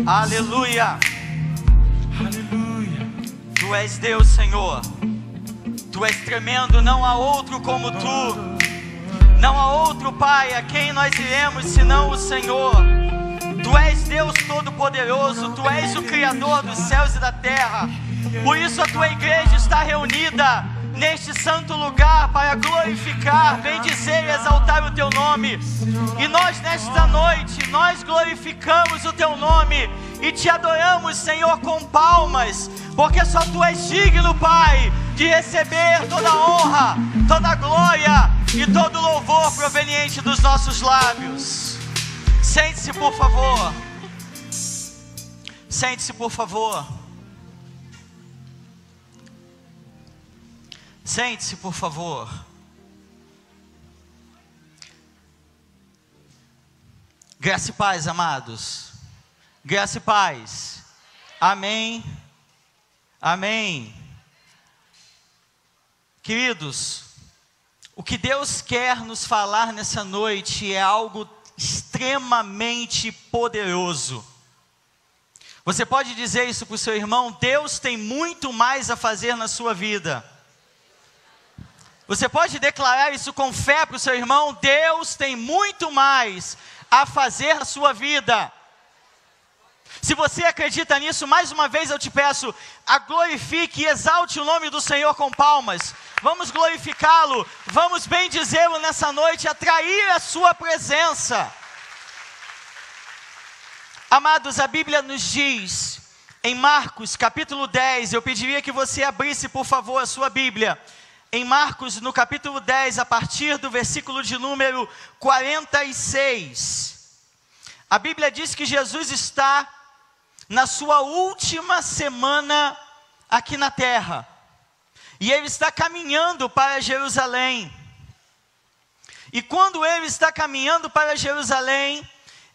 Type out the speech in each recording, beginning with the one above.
Aleluia. Aleluia. Tu és Deus, Senhor. Tu és tremendo, não há outro como Tu. Não há outro Pai a quem nós iremos senão o Senhor. Tu és Deus Todo-Poderoso, Tu és o Criador dos céus e da terra. Por isso a Tua igreja está reunida neste santo lugar para glorificar, bendizer e exaltar o Teu nome. E nós nesta noite, nós glorificamos o Teu nome e Te adoramos, Senhor, com palmas, porque só Tu és digno, Pai, de receber toda a honra, toda a glória e todo o louvor proveniente dos nossos lábios. Sente-se, por favor. Sente-se, por favor. Sente-se, por favor. Graça e paz, amados. Graça e paz. Amém. Amém. Queridos, o que Deus quer nos falar nessa noite é algo extremamente poderoso. Você pode dizer isso para o seu irmão: Deus tem muito mais a fazer na sua vida. Você pode declarar isso com fé para o seu irmão: Deus tem muito mais a fazer na sua vida. Se você acredita nisso, mais uma vez eu te peço, a glorifique e exalte o nome do Senhor com palmas. Vamos glorificá-lo, vamos bendizê-lo nessa noite, atrair a sua presença. Amados, a Bíblia nos diz, em Marcos capítulo 10, eu pediria que você abrisse por favor a sua Bíblia, em Marcos no capítulo 10, a partir do versículo de número 46, a Bíblia diz que Jesus está na sua última semana aqui na terra, e Ele está caminhando para Jerusalém, e quando Ele está caminhando para Jerusalém,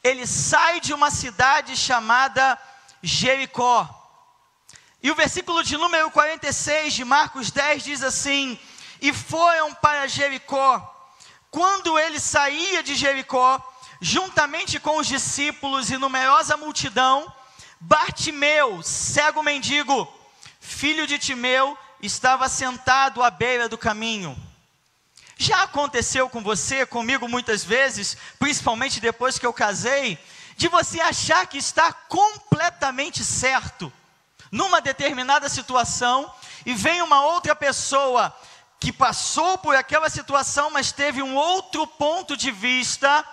Ele sai de uma cidade chamada Jericó, e o versículo de número 46 de Marcos 10 diz assim: e foram para Jericó. Quando ele saía de Jericó, juntamente com os discípulos e numerosa multidão, Bartimeu, cego mendigo, filho de Timeu, estava sentado à beira do caminho. Já aconteceu com você, comigo muitas vezes, principalmente depois que eu casei, de você achar que está completamente certo numa determinada situação, e vem uma outra pessoa que passou por aquela situação, mas teve um outro ponto de vista,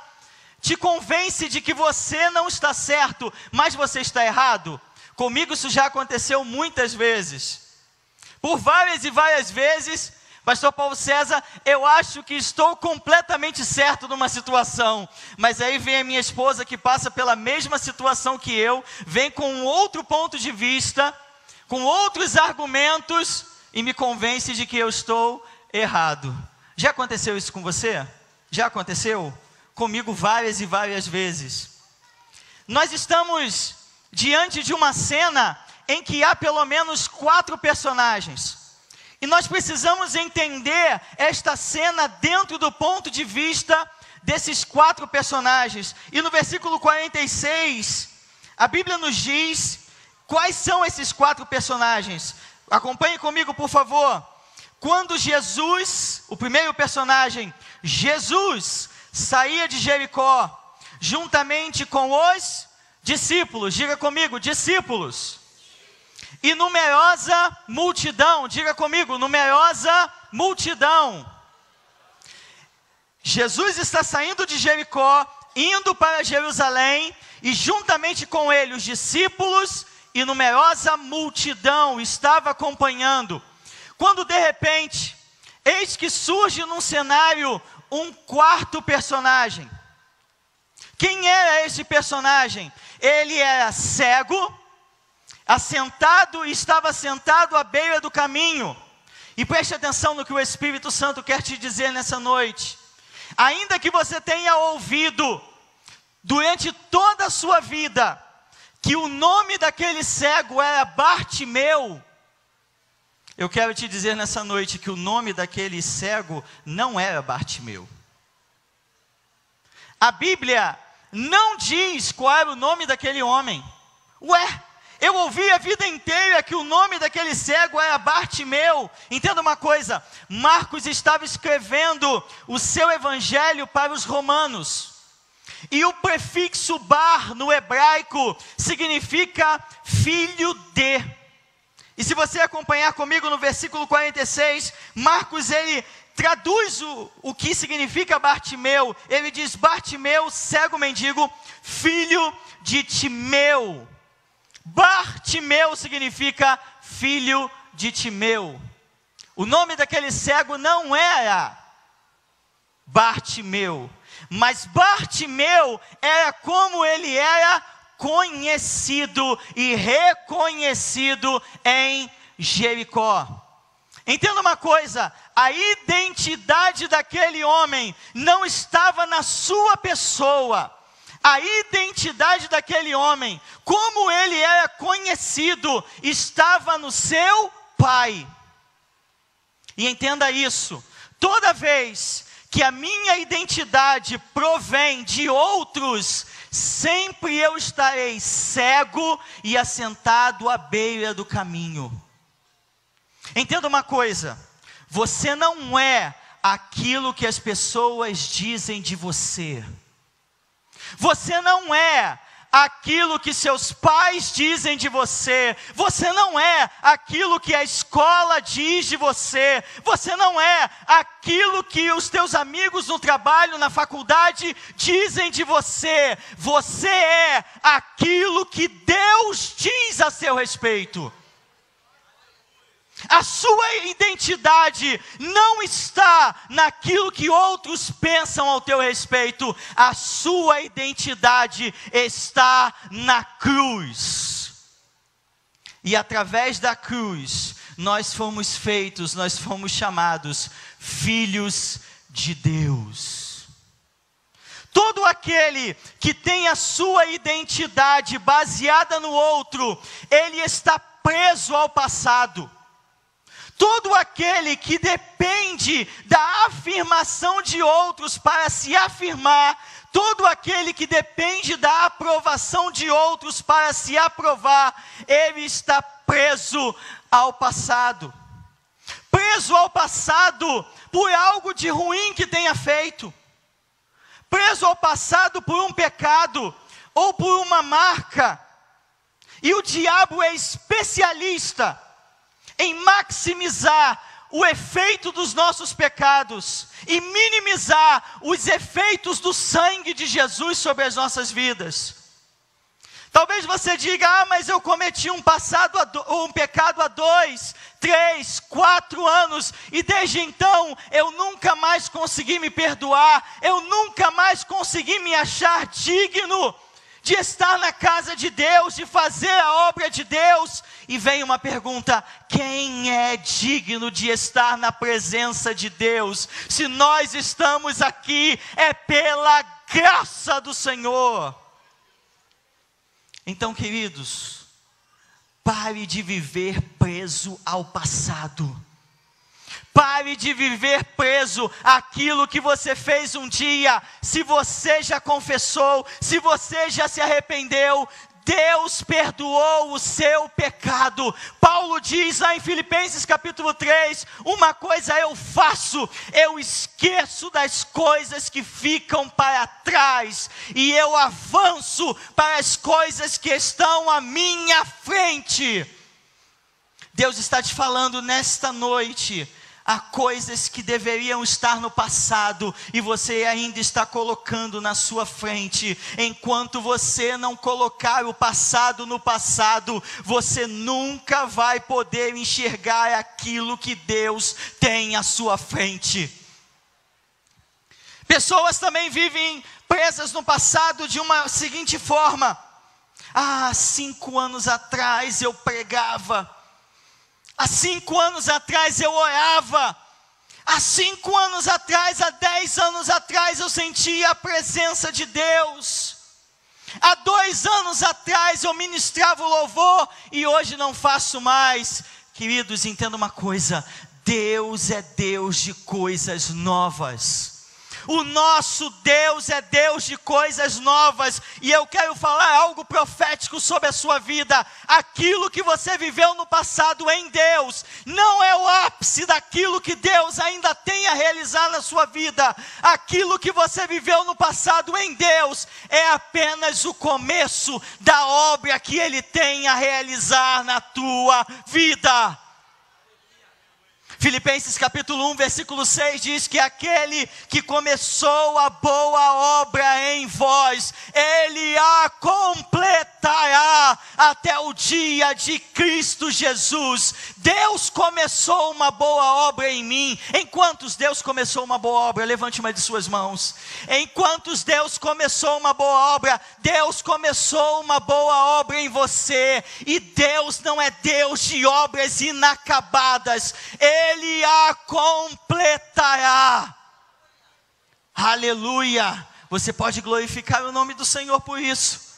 te convence de que você não está certo, mas você está errado. Comigo isso já aconteceu muitas vezes. Por várias e várias vezes, Pastor Paulo César, eu acho que estou completamente certo numa situação, mas aí vem a minha esposa que passa pela mesma situação que eu, vem com um outro ponto de vista, com outros argumentos, e me convence de que eu estou errado. Já aconteceu isso com você? Já aconteceu? Comigo várias e várias vezes. Nós estamos diante de uma cena em que há pelo menos 4 personagens. E nós precisamos entender esta cena dentro do ponto de vista desses 4 personagens. E no versículo 46, a Bíblia nos diz quais são esses 4 personagens. Acompanhe comigo, por favor. Quando Jesus, o primeiro personagem, Jesus, saía de Jericó, juntamente com os discípulos, diga comigo, discípulos. E numerosa multidão, diga comigo, numerosa multidão. Jesus está saindo de Jericó, indo para Jerusalém, e juntamente com ele os discípulos e numerosa multidão estava acompanhando. Quando de repente, eis que surge num cenário um 4º personagem. Quem era esse personagem? Ele era cego, estava sentado à beira do caminho. E preste atenção no que o Espírito Santo quer te dizer nessa noite. Ainda que você tenha ouvido durante toda a sua vida que o nome daquele cego era Bartimeu, eu quero te dizer nessa noite que o nome daquele cego não era Bartimeu. A Bíblia não diz qual era o nome daquele homem. Ué, eu ouvi a vida inteira que o nome daquele cego era Bartimeu. Entenda uma coisa, Marcos estava escrevendo o seu evangelho para os romanos. E o prefixo bar no hebraico significa filho de. E se você acompanhar comigo no versículo 46, Marcos ele traduz o que significa Bartimeu. Ele diz: Bartimeu, cego mendigo, filho de Timeu. Bartimeu significa filho de Timeu. O nome daquele cego não era Bartimeu, mas Bartimeu era como ele era conhecido e reconhecido em Jericó. Entenda uma coisa, a identidade daquele homem não estava na sua pessoa. A identidade daquele homem, como ele era conhecido, estava no seu pai. E entenda isso, toda vez que a minha identidade provém de outros, sempre eu estarei cego e assentado à beira do caminho. Entenda uma coisa, você não é aquilo que as pessoas dizem de você. Você não é aquilo que seus pais dizem de você. Você não é aquilo que a escola diz de você. Você não é aquilo que os teus amigos no trabalho, na faculdade dizem de você. Você é aquilo que Deus diz a seu respeito. A sua identidade não está naquilo que outros pensam ao teu respeito. A sua identidade está na cruz. E através da cruz, nós fomos chamados filhos de Deus. Todo aquele que tem a sua identidade baseada no outro, ele está preso ao passado. Todo aquele que depende da afirmação de outros para se afirmar, todo aquele que depende da aprovação de outros para se aprovar, ele está preso ao passado. Preso ao passado por algo de ruim que tenha feito. Preso ao passado por um pecado ou por uma marca. E o diabo é especialista em maximizar o efeito dos nossos pecados e minimizar os efeitos do sangue de Jesus sobre as nossas vidas. Talvez você diga: mas eu cometi um pecado há 2, 3, 4 anos, e desde então eu nunca mais consegui me perdoar, eu nunca mais consegui me achar digno de estar na casa de Deus, de fazer a obra de Deus. E vem uma pergunta: quem é digno de estar na presença de Deus? Se nós estamos aqui, é pela graça do Senhor. Então, queridos, pare de viver preso ao passado. Pare de viver preso àquilo que você fez um dia. Se você já confessou, se você já se arrependeu, Deus perdoou o seu pecado. Paulo diz lá em Filipenses capítulo 3, uma coisa eu faço, eu esqueço das coisas que ficam para trás, e eu avanço para as coisas que estão à minha frente. Deus está te falando nesta noite, há coisas que deveriam estar no passado e você ainda está colocando na sua frente. Enquanto você não colocar o passado no passado, você nunca vai poder enxergar aquilo que Deus tem à sua frente. Pessoas também vivem presas no passado de uma seguinte forma: 5 anos atrás eu pregava, há 5 anos atrás eu orava, há 5 anos atrás, há 10 anos atrás eu sentia a presença de Deus, há 2 anos atrás eu ministrava o louvor e hoje não faço mais. Queridos, entenda uma coisa: Deus é Deus de coisas novas. O nosso Deus é Deus de coisas novas. E eu quero falar algo profético sobre a sua vida. Aquilo que você viveu no passado em Deus não é o ápice daquilo que Deus ainda tem a realizar na sua vida. Aquilo que você viveu no passado em Deus é apenas o começo da obra que Ele tem a realizar na tua vida. Filipenses capítulo 1, versículo 6 diz que aquele que começou a boa obra em vós, Ele a completará até o dia de Cristo Jesus. Deus começou uma boa obra em mim. Em quantos Deus começou uma boa obra? Levante uma de suas mãos. Em quantos Deus começou uma boa obra? Deus começou uma boa obra em você. E Deus não é Deus de obras inacabadas. Ele a completará. Aleluia. Você pode glorificar o nome do Senhor por isso.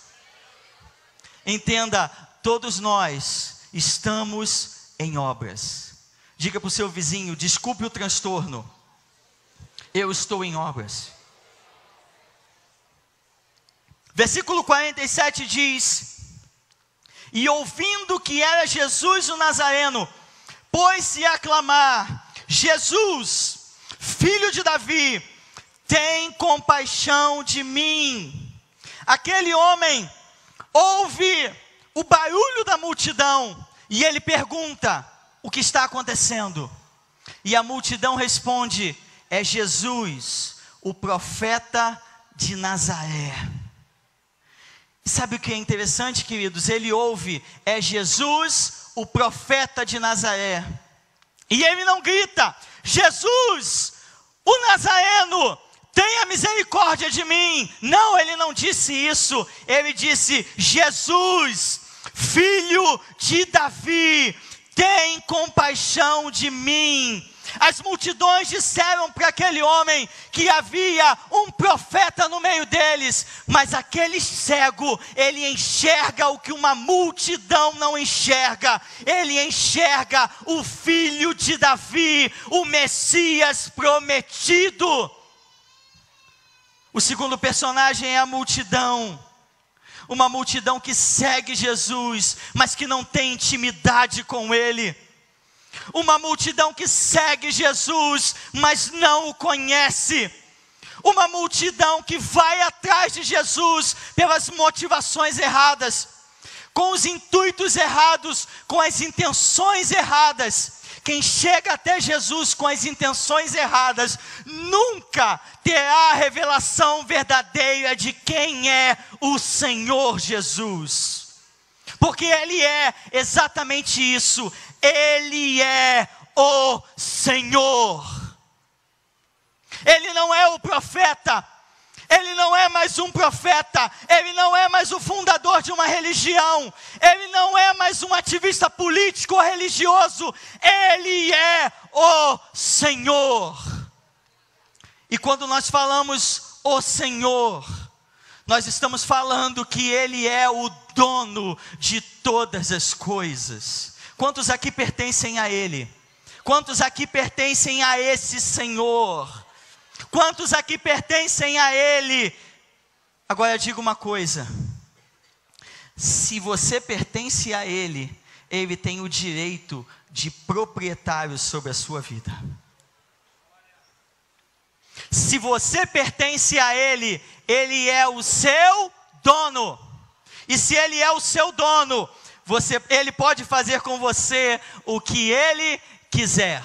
Entenda, todos nós estamos em obras. Diga para o seu vizinho, desculpe o transtorno, eu estou em obras. Versículo 47 diz: e ouvindo que era Jesus o Nazareno, pôs-se a clamar: Jesus, filho de Davi, tem compaixão de mim. Aquele homem ouve o barulho da multidão e ele pergunta: o que está acontecendo? E a multidão responde: é Jesus, o profeta de Nazaré. E sabe o que é interessante, queridos? Ele ouve: é Jesus, o profeta de Nazaré. E ele não grita: Jesus, o Nazareno, tenha misericórdia de mim. Não, ele não disse isso. Ele disse: Jesus, filho de Davi, tem compaixão de mim. As multidões disseram para aquele homem que havia um profeta no meio deles, mas aquele cego, ele enxerga o que uma multidão não enxerga. Ele enxerga o filho de Davi, o Messias prometido. O segundo personagem é a multidão. Uma multidão que segue Jesus, mas que não tem intimidade com Ele. Uma multidão que segue Jesus, mas não o conhece. Uma multidão que vai atrás de Jesus pelas motivações erradas, com os intuitos errados, com as intenções erradas. Quem chega até Jesus com as intenções erradas, nunca terá a revelação verdadeira de quem é o Senhor Jesus. Porque Ele é exatamente isso. Ele é o Senhor. Ele não é o profeta. Ele não é mais um profeta. Ele não é mais o fundador de uma religião. Ele não é mais um ativista político ou religioso. Ele é o Senhor. E quando nós falamos o Senhor, nós estamos falando que Ele é o dono de todas as coisas. Quantos aqui pertencem a Ele? Quantos aqui pertencem a esse Senhor? Quantos aqui pertencem a Ele? Agora diga uma coisa: se você pertence a Ele, Ele tem o direito de proprietário sobre a sua vida. Se você pertence a Ele, Ele é o seu dono. E se Ele é o seu dono, Ele pode fazer com você o que Ele quiser.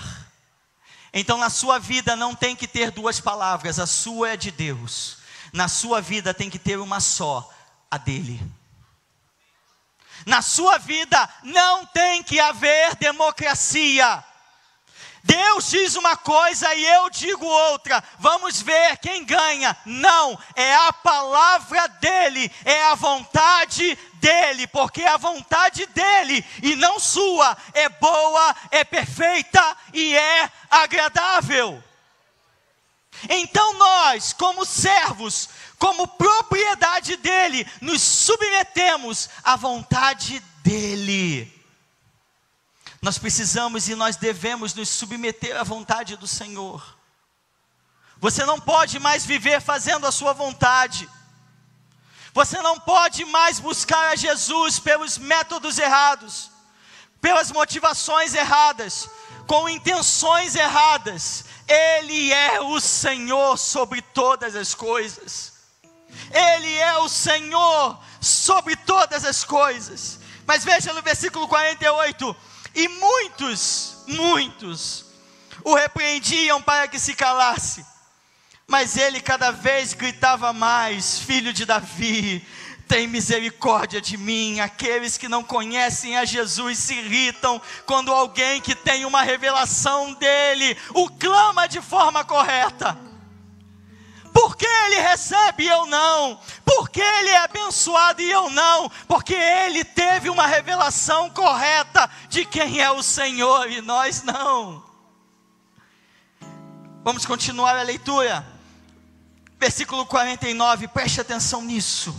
Então na sua vida não tem que ter duas palavras, a sua é de Deus. Na sua vida tem que ter uma só, a dele. Na sua vida não tem que haver democracia. Deus diz uma coisa e eu digo outra, vamos ver quem ganha. Não, é a palavra dele, é a vontade dele, porque a vontade dele e não sua é boa, é perfeita e é agradável. Então nós, como servos, como propriedade dele, nos submetemos à vontade dele. Nós precisamos e nós devemos nos submeter à vontade do Senhor. Você não pode mais viver fazendo a sua vontade. Você não pode mais buscar a Jesus pelos métodos errados, pelas motivações erradas, com intenções erradas. Ele é o Senhor sobre todas as coisas. Ele é o Senhor sobre todas as coisas. Mas veja no versículo 48, e muitos o repreendiam para que se calasse. Mas ele cada vez gritava mais: Filho de Davi, tem misericórdia de mim. Aqueles que não conhecem a Jesus se irritam quando alguém que tem uma revelação dele o clama de forma correta. Por que ele recebe e eu não? Por que ele é abençoado e eu não? Porque ele teve uma revelação correta de quem é o Senhor e nós não. Vamos continuar a leitura. Versículo 49, preste atenção nisso,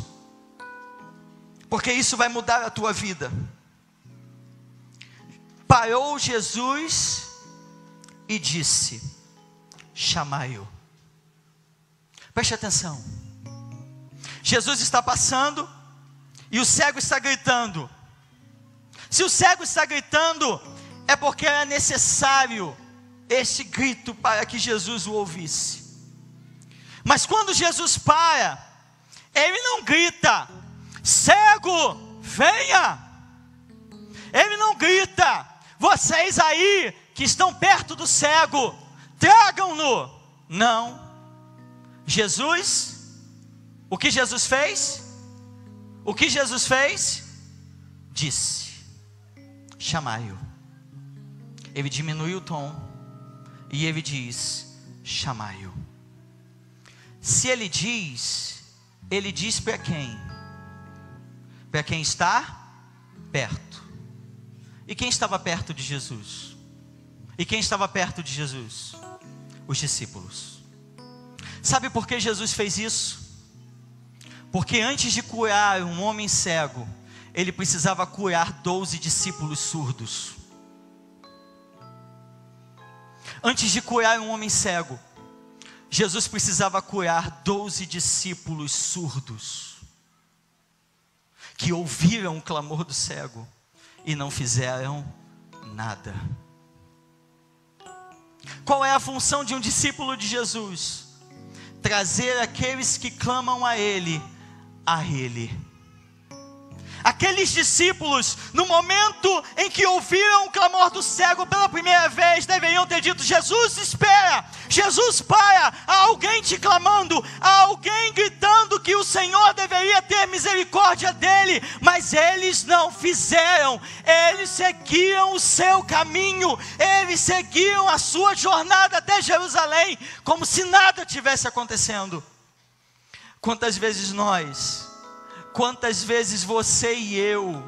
porque isso vai mudar a tua vida. Parou Jesus e disse: chamai-o. Preste atenção. Jesus está passando e o cego está gritando. Se o cego está gritando, é porque era necessário esse grito para que Jesus o ouvisse. Mas quando Jesus para, ele não grita: cego, venha. Ele não grita: vocês aí que estão perto do cego, tragam-no. Não. Jesus, o que Jesus fez? O que Jesus fez? Disse: chamai-o. Ele diminui o tom e ele diz: chamai-o. Se ele diz para quem? Para quem está perto. E quem estava perto de Jesus? E quem estava perto de Jesus? Os discípulos. Sabe por que Jesus fez isso? Porque antes de curar um homem cego, ele precisava curar 12 discípulos surdos. Antes de curar um homem cego, Jesus precisava curar 12 discípulos surdos, que ouviram o clamor do cego e não fizeram nada. Qual é a função de um discípulo de Jesus? Trazer aqueles que clamam a Ele. Aqueles discípulos, no momento em que ouviram o clamor do cego pela primeira vez, deveriam ter dito: Jesus, espera, Jesus, para, há alguém te clamando, há alguém gritando que o Senhor deveria ter misericórdia dele. Mas eles não fizeram, eles seguiam o seu caminho, eles seguiam a sua jornada até Jerusalém, como se nada tivesse acontecendo. Quantas vezes você e eu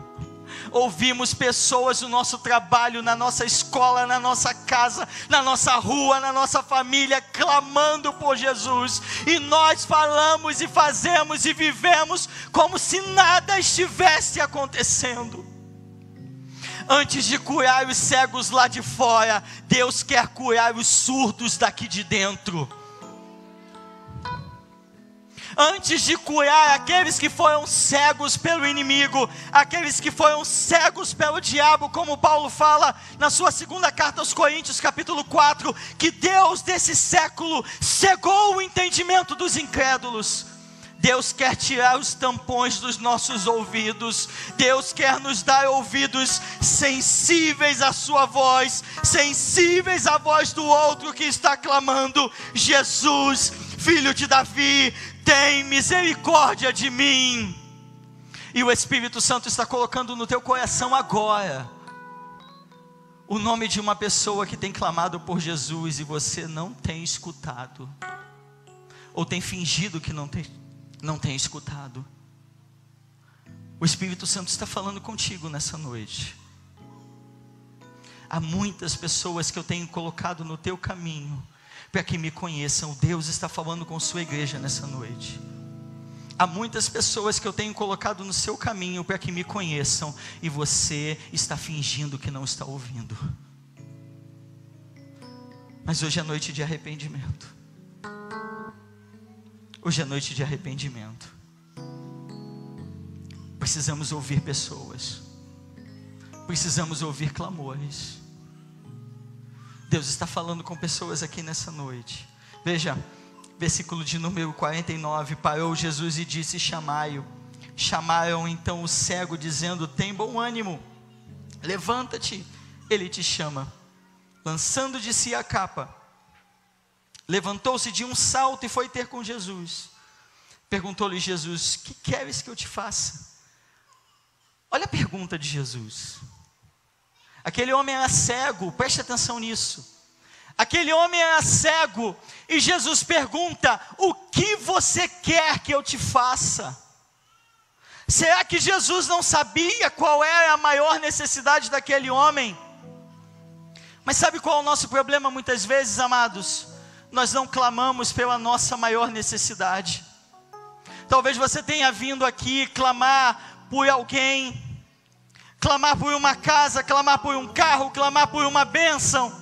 ouvimos pessoas no nosso trabalho, na nossa escola, na nossa casa, na nossa rua, na nossa família, clamando por Jesus, e nós falamos e fazemos e vivemos como se nada estivesse acontecendo. Antes de curar os cegos lá de fora, Deus quer curar os surdos daqui de dentro. Antes de curar aqueles que foram cegos pelo inimigo, aqueles que foram cegos pelo diabo, como Paulo fala na sua segunda carta aos Coríntios, capítulo 4, que Deus desse século cegou o entendimento dos incrédulos. Deus quer tirar os tampões dos nossos ouvidos. Deus quer nos dar ouvidos sensíveis à sua voz, sensíveis à voz do outro que está clamando: Jesus, Filho de Davi, tem misericórdia de mim. E o Espírito Santo está colocando no teu coração agora o nome de uma pessoa que tem clamado por Jesus e você não tem escutado, ou tem fingido que não tem escutado. O Espírito Santo está falando contigo nessa noite. Há muitas pessoas que eu tenho colocado no teu caminho para que me conheçam. Deus está falando com sua igreja nessa noite. Há muitas pessoas que eu tenho colocado no seu caminho para que me conheçam, e você está fingindo que não está ouvindo. Mas hoje é noite de arrependimento. Hoje é noite de arrependimento. Precisamos ouvir pessoas. Precisamos ouvir clamores. Deus está falando com pessoas aqui nessa noite. Veja, versículo de número 49. Parou Jesus e disse: chamai-o. Chamaram então o cego, dizendo: tem bom ânimo, levanta-te, ele te chama. Lançando de si a capa, levantou-se de um salto e foi ter com Jesus. Perguntou-lhe Jesus: que queres que eu te faça? Olha a pergunta de Jesus. Aquele homem era cego, preste atenção nisso. Aquele homem era cego, e Jesus pergunta: o que você quer que eu te faça? Será que Jesus não sabia qual era a maior necessidade daquele homem? Mas sabe qual é o nosso problema muitas vezes, amados? Nós não clamamos pela nossa maior necessidade. Talvez você tenha vindo aqui clamar por alguém, clamar por uma casa, clamar por um carro, clamar por uma bênção,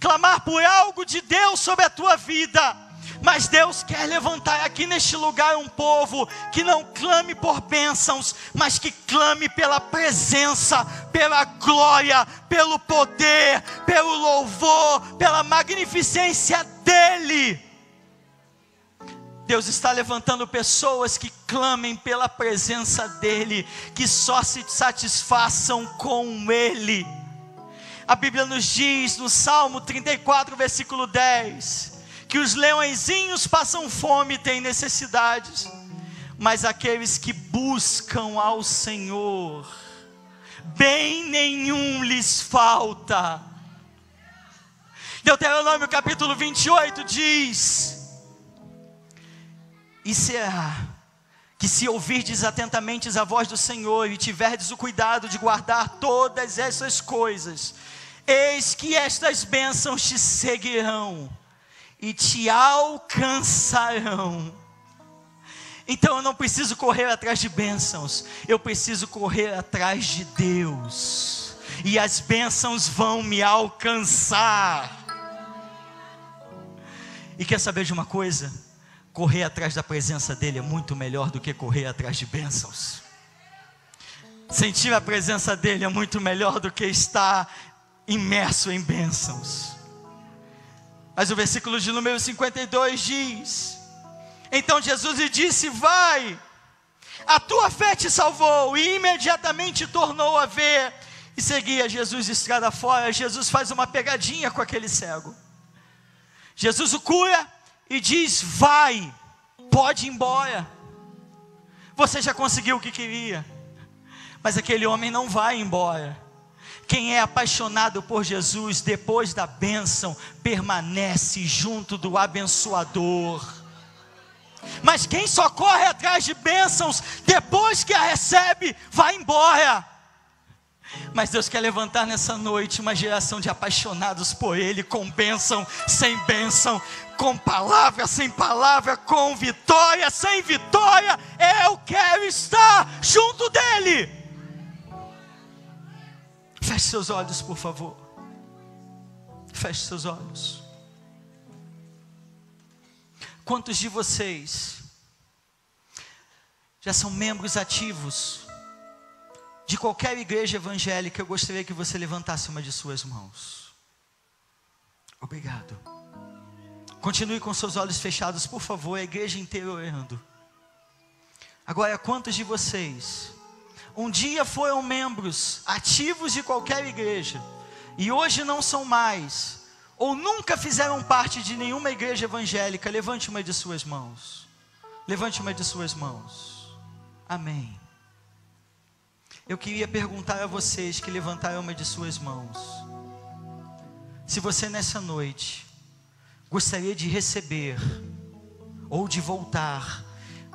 clamar por algo de Deus sobre a tua vida. Mas Deus quer levantar aqui neste lugar um povo que não clame por bênçãos, mas que clame pela presença, pela glória, pelo poder, pelo louvor, pela magnificência dEle. Deus está levantando pessoas que clamem pela presença dEle, que só se satisfaçam com Ele. A Bíblia nos diz no Salmo 34, versículo 10, que os leõezinhos passam fome e têm necessidades, mas aqueles que buscam ao Senhor, bem nenhum lhes falta. Deuteronômio capítulo 28 diz: e será que se ouvirdes atentamente a voz do Senhor e tiverdes o cuidado de guardar todas essas coisas, eis que estas bênçãos te seguirão e te alcançarão. Então eu não preciso correr atrás de bênçãos, eu preciso correr atrás de Deus, e as bênçãos vão me alcançar. E quer saber de uma coisa? Correr atrás da presença dEle é muito melhor do que correr atrás de bênçãos. Sentir a presença dEle é muito melhor do que estar imerso em bênçãos. Mas o versículo de número 52 diz: então Jesus lhe disse: vai, a tua fé te salvou. E imediatamente tornou a ver e seguia Jesus estrada fora. Jesus faz uma pegadinha com aquele cego. Jesus o cura e diz: vai, pode ir embora, você já conseguiu o que queria. Mas aquele homem não vai embora. Quem é apaixonado por Jesus, depois da bênção, permanece junto do abençoador. Mas quem só corre atrás de bênçãos, depois que a recebe, vai embora. Mas Deus quer levantar nessa noite uma geração de apaixonados por Ele, com bênção, sem bênção, com palavra, sem palavra, com vitória, sem vitória. Eu quero estar junto dEle. Feche seus olhos, por favor. Feche seus olhos. Quantos de vocês já são membros ativos de qualquer igreja evangélica? Eu gostaria que você levantasse uma de suas mãos. Obrigado. Continue com seus olhos fechados, por favor, a igreja inteira orando. Agora, quantos de vocês um dia foram membros ativos de qualquer igreja e hoje não são mais, ou nunca fizeram parte de nenhuma igreja evangélica? Levante uma de suas mãos. Levante uma de suas mãos. Amém. Eu queria perguntar a vocês que levantaram uma de suas mãos, se você nessa noite gostaria de receber, ou de voltar,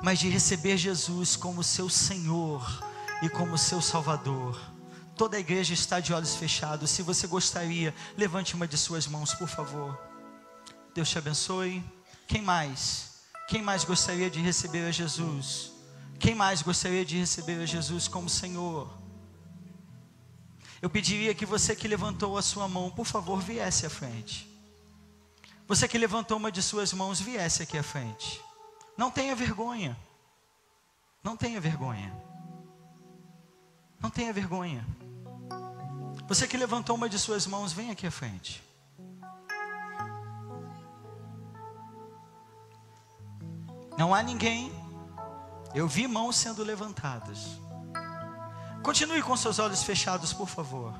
mas de receber Jesus como seu Senhor e como seu Salvador. Toda a igreja está de olhos fechados. Se você gostaria, levante uma de suas mãos, por favor. Deus te abençoe. Quem mais? Quem mais gostaria de receber a Jesus? Quem mais gostaria de receber a Jesus como Senhor? Eu pediria que você que levantou a sua mão, por favor, viesse à frente. você que levantou uma de suas mãos, viesse aqui à frente. Não tenha vergonha. Não tenha vergonha. Não tenha vergonha. Você que levantou uma de suas mãos, vem aqui à frente. Não há ninguém. Eu vi mãos sendo levantadas. Continue com seus olhos fechados, por favor.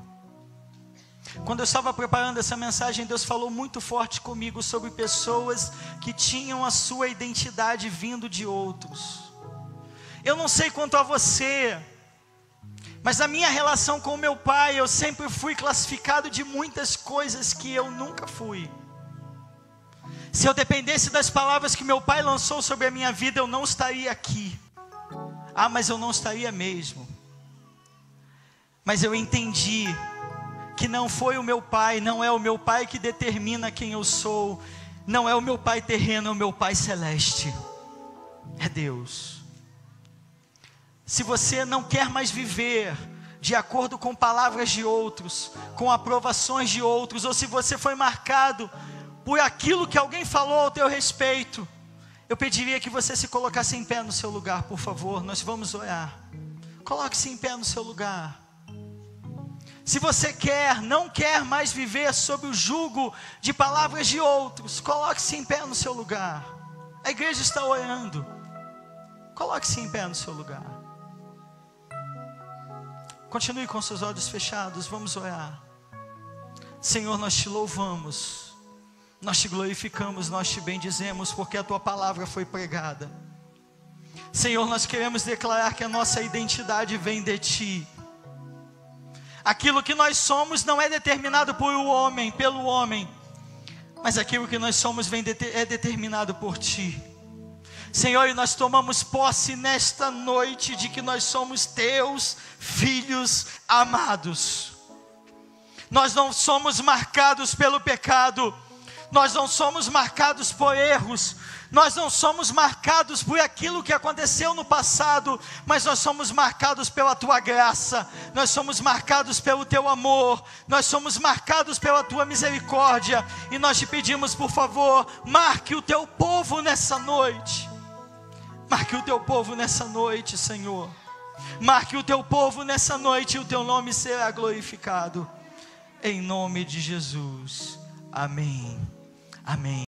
Quando eu estava preparando essa mensagem, Deus falou muito forte comigo sobre pessoas que tinham a sua identidade vindo de outros. Eu não sei quanto a você, mas a minha relação com o meu pai, eu sempre fui classificado de muitas coisas que eu nunca fui. Se eu dependesse das palavras que meu pai lançou sobre a minha vida, eu não estaria aqui. Ah, mas eu não estaria mesmo. Mas eu entendi que não foi o meu pai, não é o meu pai que determina quem eu sou. Não é o meu pai terreno, é o meu pai celeste. É Deus. Se você não quer mais viver de acordo com palavras de outros, com aprovações de outros, ou se você foi marcado por aquilo que alguém falou ao teu respeito, eu pediria que você se colocasse em pé no seu lugar, por favor. Nós vamos orar. Coloque-se em pé no seu lugar. Se você não quer mais viver sob o jugo de palavras de outros, coloque-se em pé no seu lugar. A igreja está orando. Coloque-se em pé no seu lugar. Continue com seus olhos fechados, vamos orar. Senhor, nós te louvamos, nós te glorificamos, nós te bendizemos, porque a tua palavra foi pregada. Senhor, nós queremos declarar que a nossa identidade vem de ti. Aquilo que nós somos não é determinado pelo homem, mas aquilo que nós somos é determinado por ti. Senhor, e nós tomamos posse nesta noite de que nós somos teus filhos amados. Nós não somos marcados pelo pecado, nós não somos marcados por erros, nós não somos marcados por aquilo que aconteceu no passado, mas nós somos marcados pela tua graça, nós somos marcados pelo teu amor, nós somos marcados pela tua misericórdia, e nós te pedimos, por favor, marque o teu povo nessa noite. Marque o teu povo nessa noite, Senhor. Marque o teu povo nessa noite, e o teu nome será glorificado. Em nome de Jesus. Amém. Amém.